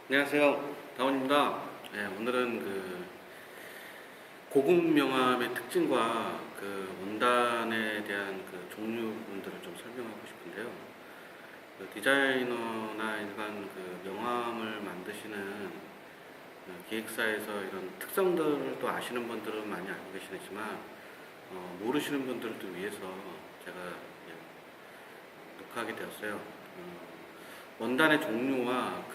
안녕하세요. 다원입니다. 네, 오늘은 고급 명함의 특징과 원단에 대한 종류분들을 좀 설명하고 싶은데요. 디자이너나 일반 명함을 만드시는 기획사에서 이런 특성들을 또 아시는 분들은 많이 알고 계시겠지만, 모르시는 분들을 위해서 제가 녹화하게 되었어요. 원단의 종류와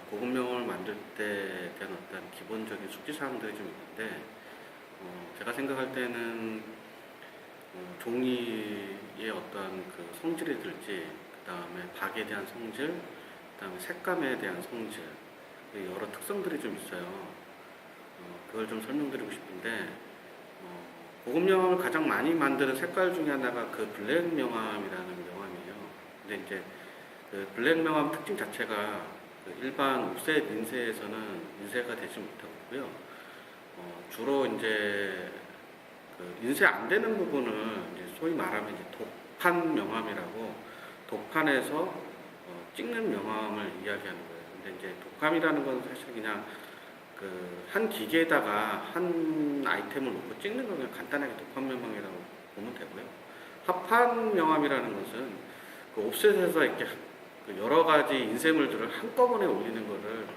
고급명을 만들 때 대한 어떤 기본적인 숙지사항들이 좀 있는데, 제가 생각할 때는 종이의 어떤 성질이들지, 그 다음에 박에 대한 성질, 그 다음에 색감에 대한 성질, 여러 특성들이 좀 있어요. 그걸 좀 설명드리고 싶은데, 고급명함을 가장 많이 만드는 색깔 중에 하나가 블랙 명함이라는 명함이에요. 근데 이제 블랙 명함 특징 자체가 일반 옵셋 인쇄에서는 인쇄가 되지 못하고 있고요. 주로 이제 인쇄 안 되는 부분을 이제 소위 말하면 이제 독판 명함이라고, 독판에서 찍는 명함을 이야기하는 거예요. 근데 이제 독감이라는 건 사실 그냥 한 기계에다가 한 아이템을 놓고 찍는 거 그냥 간단하게 독판 명함이라고 보면 되고요. 합판 명함이라는 것은 옵셋에서 이렇게 여러 가지 인쇄물들을 한꺼번에 올리는 거를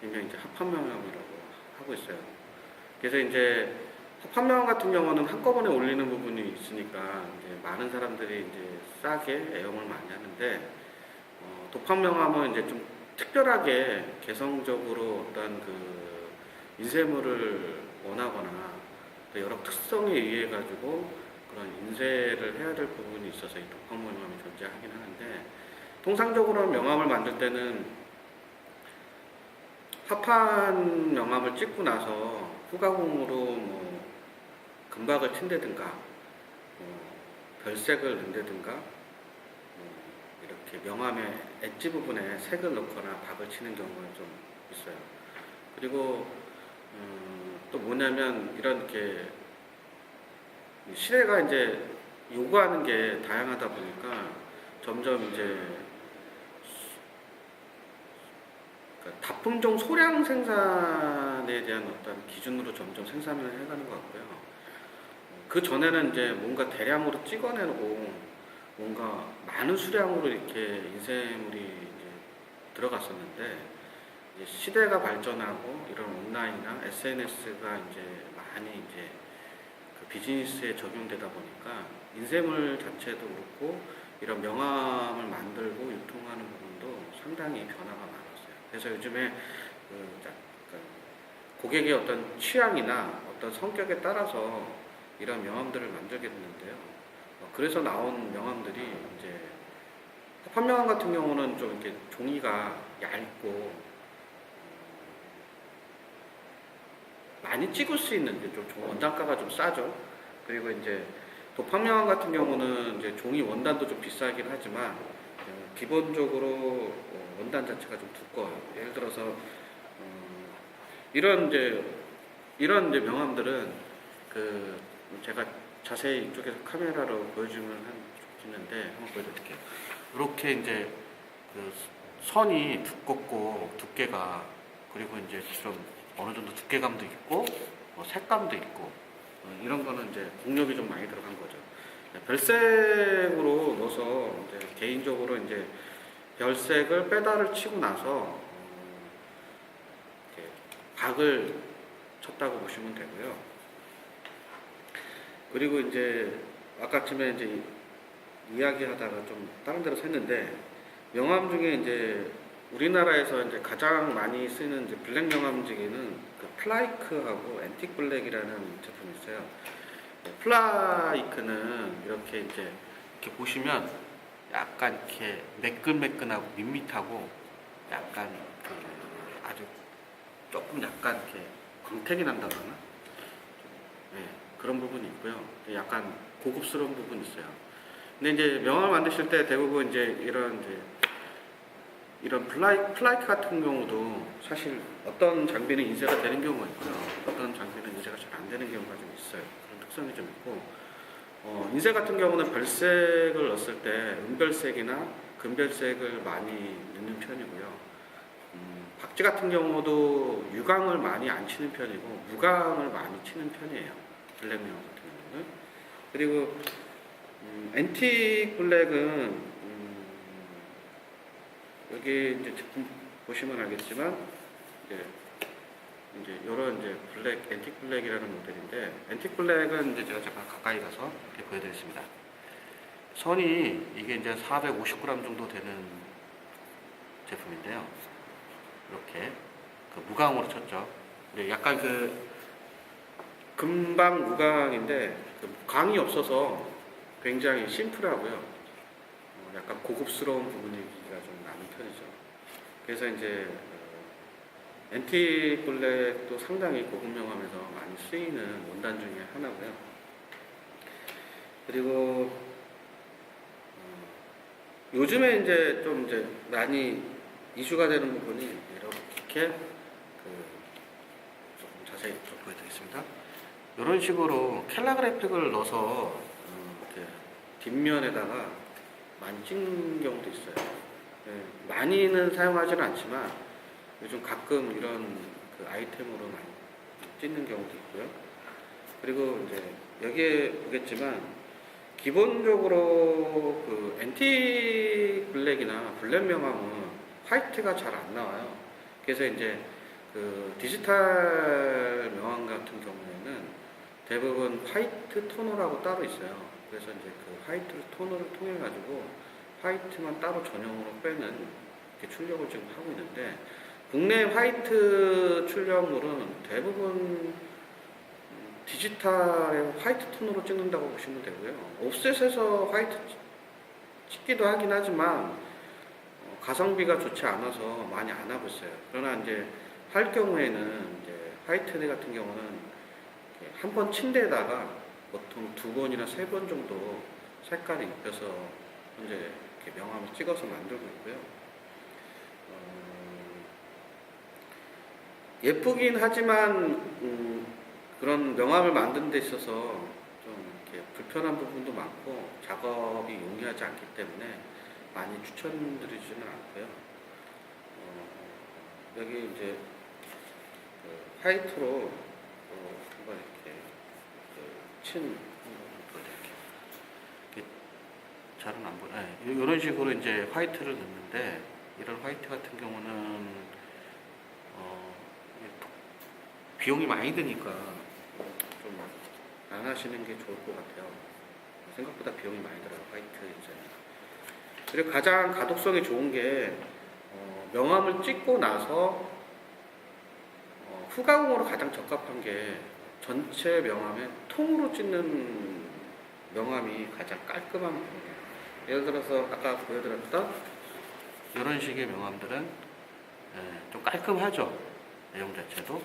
일명 이제 합판명함이라고 하고 있어요. 그래서 이제 합판명함 같은 경우는 한꺼번에 올리는 부분이 있으니까 이제 많은 사람들이 이제 싸게 애용을 많이 하는데, 독판명함은 이제 좀 특별하게 개성적으로 어떤 인쇄물을 원하거나 여러 특성에 의해 가지고 그런 인쇄를 해야 될 부분이 있어서 이 독판명함이 존재하긴 하는데, 통상적으로 명함을 만들 때는 합판 명함을 찍고 나서 후가공으로 금박을 친다든가 별색을 넣는다든가 이렇게 명함의 엣지 부분에 색을 넣거나 박을 치는 경우가 좀 있어요. 그리고 또 뭐냐면 이렇게 시대가 이제 요구하는 게 다양하다 보니까 점점 이제 다품종 소량 생산에 대한 어떤 기준으로 점점 생산을 해가는 것 같고요. 그 전에는 이제 뭔가 대량으로 찍어내고 뭔가 많은 수량으로 이렇게 인쇄물이 이제 들어갔었는데, 이제 시대가 발전하고 이런 온라인이나 SNS가 이제 많이 이제 비즈니스에 적용되다 보니까 인쇄물 자체도 그렇고 이런 명함을 만들고 유통하는 부분도 상당히 변화가 많았어요. 그래서 요즘에 고객의 어떤 취향이나 어떤 성격에 따라서 이런 명함들을 만들게 됐는데요. 그래서 나온 명함들이 이제 합판명함 같은 경우는 좀 이렇게 종이가 얇고 많이 찍을 수 있는 좀 원단가가 좀 싸죠. 그리고 이제 독판명함 같은 경우는 이제 종이 원단도 좀 비싸긴 하지만 기본적으로 원단 자체가 좀 두꺼워요. 예를 들어서 이런 이제 명함들은 제가 자세히 이쪽에서 카메라로 보여주면 좋겠는데 한번 보여드릴게요. 이렇게 이제 선이 두껍고 두께가, 그리고 이제 좀 어느 정도 두께감도 있고 색감도 있고 이런 거는 이제 공력이 좀 많이 들어간 거죠. 별색으로 넣어서 이제 개인적으로 이제 별색을 페달을 치고 나서 이렇게 박을 쳤다고 보시면 되고요. 그리고 이제 아까쯤에 이제 이야기하다가 좀 다른 데로 샜는데, 명함 중에 이제 우리나라에서 이제 가장 많이 쓰는 이제 블랙 명함 중에는 플라이크하고 앤틱 블랙이라는 제품이 있어요. 플라이크는 이렇게 이제 이렇게 보시면 약간 이렇게 매끈매끈하고 밋밋하고 약간 아주 조금 약간 이렇게 광택이 난다 그러나? 네, 그런 부분이 있고요. 약간 고급스러운 부분이 있어요. 근데 이제 명함을 만드실 때 대부분 이제 이런 플라이크 같은 경우도 사실 어떤 장비는 인쇄가 되는 경우가 있고요. 어떤 장비는 인쇄가 잘 안 되는 경우가 좀 있어요. 그런 특성이 좀 있고, 인쇄 같은 경우는 별색을 넣었을 때 은별색이나 금별색을 많이 넣는 편이고요. 박쥐 같은 경우도 유광을 많이 안 치는 편이고 무광을 많이 치는 편이에요. 블랙 명암 같은 경우는. 그리고 앤틱 블랙은 여기 이제 제품 보시면 알겠지만 이제 이런 이제 블랙 앤틱 블랙이라는 모델인데, 앤틱 블랙은 이제 제가 잠깐 가까이 가서 이렇게 보여드리겠습니다. 선이 이게 이제 450g 정도 되는 제품인데요. 이렇게 그 무광으로 쳤죠. 근데 약간 그 금방 무광인데 그 광이 없어서 굉장히 심플하고요. 약간 고급스러운 부분이기가 좀 나는 편이죠. 그래서 이제 앤틱 블랙도 상당히 고급 명암에서 많이 쓰이는 원단 중에 하나고요. 그리고 요즘에 이제 좀 이제 많이 이슈가 되는 부분이 이렇게 조금 자세히 좀 보여드리겠습니다. 이런 식으로 캘라그래픽을 넣어서 이렇게 뒷면에다가 많이 찍는 경우도 있어요. 많이는 사용하지는 않지만 요즘 가끔 이런 그 아이템으로 많이 찍는 경우도 있고요. 그리고 이제 여기에 보겠지만 기본적으로 그 앤틱 블랙이나 블랙 명암은 화이트가 잘 안 나와요. 그래서 이제 그 디지털 명암 같은 경우에는 대부분 화이트 토너라고 따로 있어요. 그래서 이제 그 화이트 토너를 통해 가지고 화이트만 따로 전용으로 빼는 이렇게 출력을 지금 하고 있는데, 국내 화이트 출력물은 대부분 디지털의 화이트 톤으로 찍는다고 보시면 되고요. 옵셋에서 화이트 찍기도 하긴 하지만 가성비가 좋지 않아서 많이 안 하고 있어요. 그러나 이제 할 경우에는 이제 화이트 같은 경우는 한 번 친 데다가 보통 2번이나 3번 정도 색깔을 입혀서 현재 이렇게 명암을 찍어서 만들고 있고요. 예쁘긴 하지만 그런 명암을 만드는 데 있어서 좀 이렇게 불편한 부분도 많고 작업이 용이하지 않기 때문에 많이 추천드리지는 않고요. 여기 이제 그 화이트로 한번 이렇게 친 보여드릴게요. 잘은 안 보여요. 네, 이런 식으로 이제 화이트를 넣는데, 이런 화이트 같은 경우는 비용이 많이 드니까 좀 안 하시는 게 좋을 것 같아요. 생각보다 비용이 많이 들어요, 화이트 디자인. 그리고 가장 가독성이 좋은 게 명암을 찍고 나서 후가공으로 가장 적합한 게 전체 명암에 통으로 찍는 명암이 가장 깔끔한 부분이에요. 예를 들어서 아까 보여드렸던 이런 식의 명암들은 좀 깔끔하죠. 내용 자체도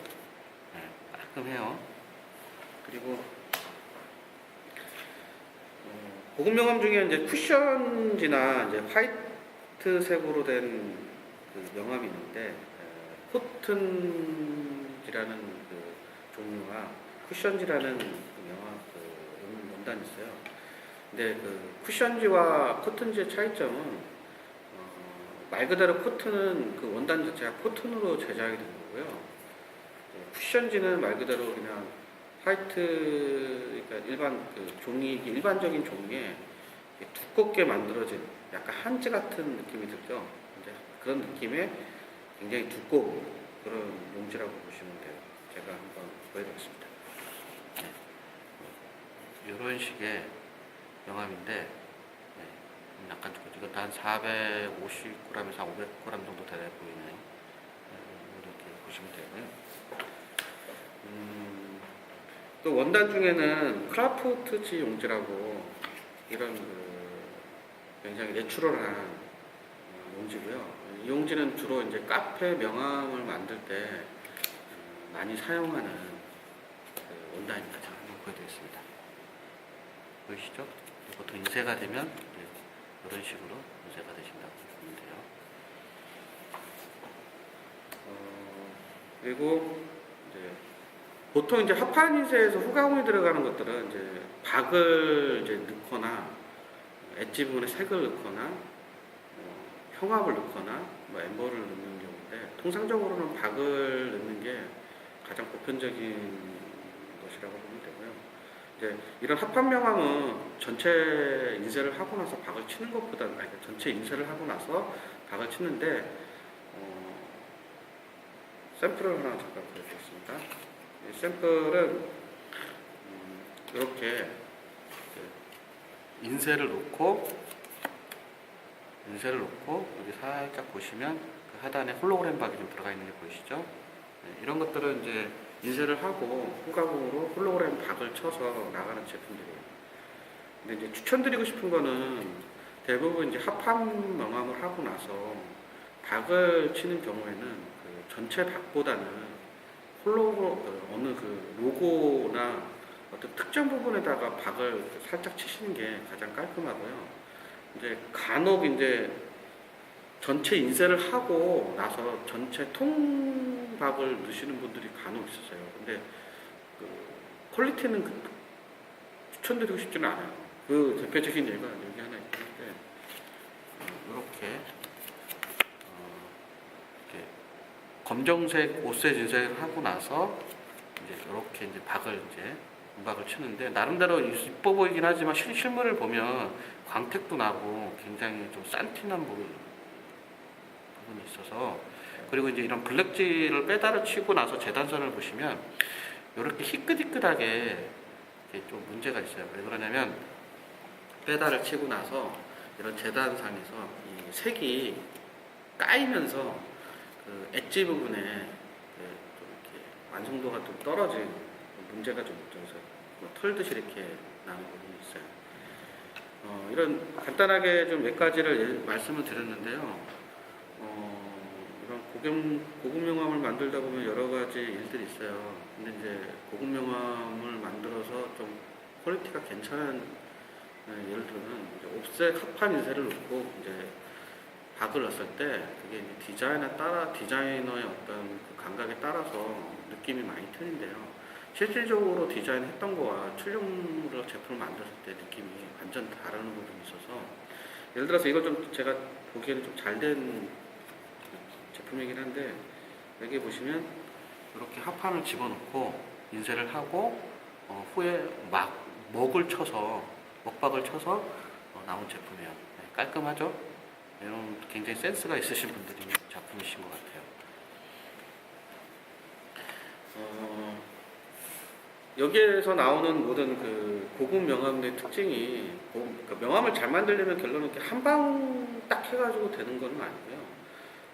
깔끔해요. 그리고 고급 명암 중에 이제 쿠션지나 이제 화이트색으로 된 그 명암이 있는데, 코튼지라는 그 종류와 쿠션지라는 그 명암 그 원단이 있어요. 근데 그 쿠션지와 코튼지의 차이점은 말 그대로 코튼은 그 원단 자체가 코튼으로 제작이 된 거고요. 쿠션지는 말 그대로 그냥 화이트, 그러니까 일반 그 종이, 일반적인 종이에 두껍게 만들어진 약간 한지 같은 느낌이 들죠. 이제 그런 느낌의 굉장히 두꺼운 그런 용지라고 보시면 돼요. 제가 한번 보여드리겠습니다. 이런 식의 명암인데, 약간 이것도 한 450g에서 500g 정도 되어 보이네요. 이렇게 보시면 되고요. 또 원단 중에는 크라프트지 용지라고 이런 굉장히 내추럴한 용지고요. 이 용지는 주로 이제 카페 명암을 만들 때 많이 사용하는 원단입니다. 제가 한번 보여드리겠습니다. 보이시죠? 보통 인쇄가 되면 이런 식으로 인쇄가 되신다고 보면 돼요. 그리고 이제 보통 이제 합판 인쇄에서 후가공이 들어가는 것들은 이제 박을 이제 넣거나 엣지 부분에 색을 넣거나 형압을 넣거나 뭐 엠버를 넣는 경우 있는데 통상적으로는 박을 넣는 게 가장 보편적인 것이라고 보면 되고요. 이제 이런 합판 명암은 전체 인쇄를 하고 나서 박을 치는 것보다는 전체 인쇄를 하고 나서 박을 치는데 샘플을 하나 잠깐 보여드리겠습니다. 이 샘플은 이렇게 인쇄를 놓고 여기 살짝 보시면 그 하단에 홀로그램 박이 좀 들어가 있는 게 보이시죠? 네, 이런 것들은 이제 인쇄를 하고 후가공으로 홀로그램 박을 쳐서 나가는 제품들이에요. 근데 이제 추천드리고 싶은 거는 대부분 이제 합판 명암을 하고 나서 박을 치는 경우에는 그 전체 박보다는 어느 그 로고나 어떤 특정 부분에다가 박을 살짝 치시는 게 가장 깔끔하고요. 이제 간혹 이제 전체 인쇄를 하고 나서 전체 통박을 넣으시는 분들이 간혹 있었어요. 근데 그 퀄리티는 추천드리고 싶지는 않아요. 그 대표적인 예가 여기 하나 있는데 이렇게 검정색 옷셋 인쇄를 하고 나서 이제 이렇게 이제 박을 이제 은박을 치는데 나름대로 이뻐 보이긴 하지만 실물을 보면 광택도 나고 굉장히 좀 산티한 부분이 있어서, 그리고 이제 이런 블랙지를 빼다를 치고 나서 재단선을 보시면 이렇게 희끗희끗하게 좀 문제가 있어요. 왜 그러냐면 빼다를 치고 나서 이런 재단상에서 이 색이 까이면서 그 엣지 부분에 좀 이렇게 완성도가 좀 떨어진 문제가 좀 있어서 털듯이 이렇게 나는 부분이 있어요. 이런 간단하게 좀 몇 가지를 말씀을 드렸는데요. 이런 고급 명암을 만들다 보면 여러 가지 일들이 있어요. 근데 이제 고급 명암을 만들어서 좀 퀄리티가 괜찮은 예를 들면 이제 옵셋 합판 인쇄를 놓고 이제 박을 넣었을 때 그게 이제 디자이너의 어떤 그 감각에 따라서 느낌이 많이 틀린데요. 실질적으로 디자인했던 거와 출력물로 제품을 만들었을 때 느낌이 완전 다른 부분이 있어서, 예를 들어서 이거 좀 제가 보기에는 좀 잘된 제품이긴 한데 여기 보시면 이렇게 합판을 집어넣고 인쇄를 하고 후에 먹박을 쳐서 나온 제품이에요. 네, 깔끔하죠? 이런 굉장히 센스가 있으신 분들이 작품이신 것 같아요. 여기에서 나오는 모든 그 고급 명암의 특징이 그러니까 명암을 잘 만들려면 결론은 이렇게 한 방 딱 해가지고 되는 건 아니고요.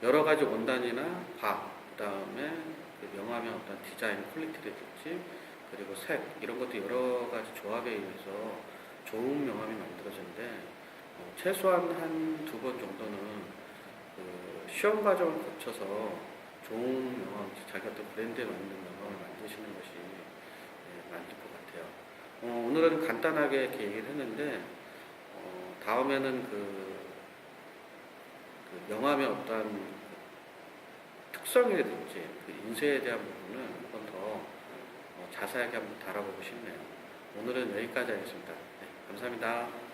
여러 가지 원단이나 그다음에 그 명암의 어떤 디자인 퀄리티라든지 그리고 색 이런 것도 여러 가지 조합에 의해서 좋은 명암이 만들어지는데 최소한 한 두 번 정도는 그 시험 과정을 거쳐서 좋은 명암, 자기 어떤 브랜드에 맞는 명암을 만드시는 것이 맞을 것 같아요. 오늘은 간단하게 이렇게 얘기를 했는데 다음에는 그 명암의 어떤 특성이라든지 그 인쇄에 대한 부분을 한번 더 자세하게 한번 다뤄보고 싶네요. 오늘은 여기까지 하겠습니다. 네, 감사합니다.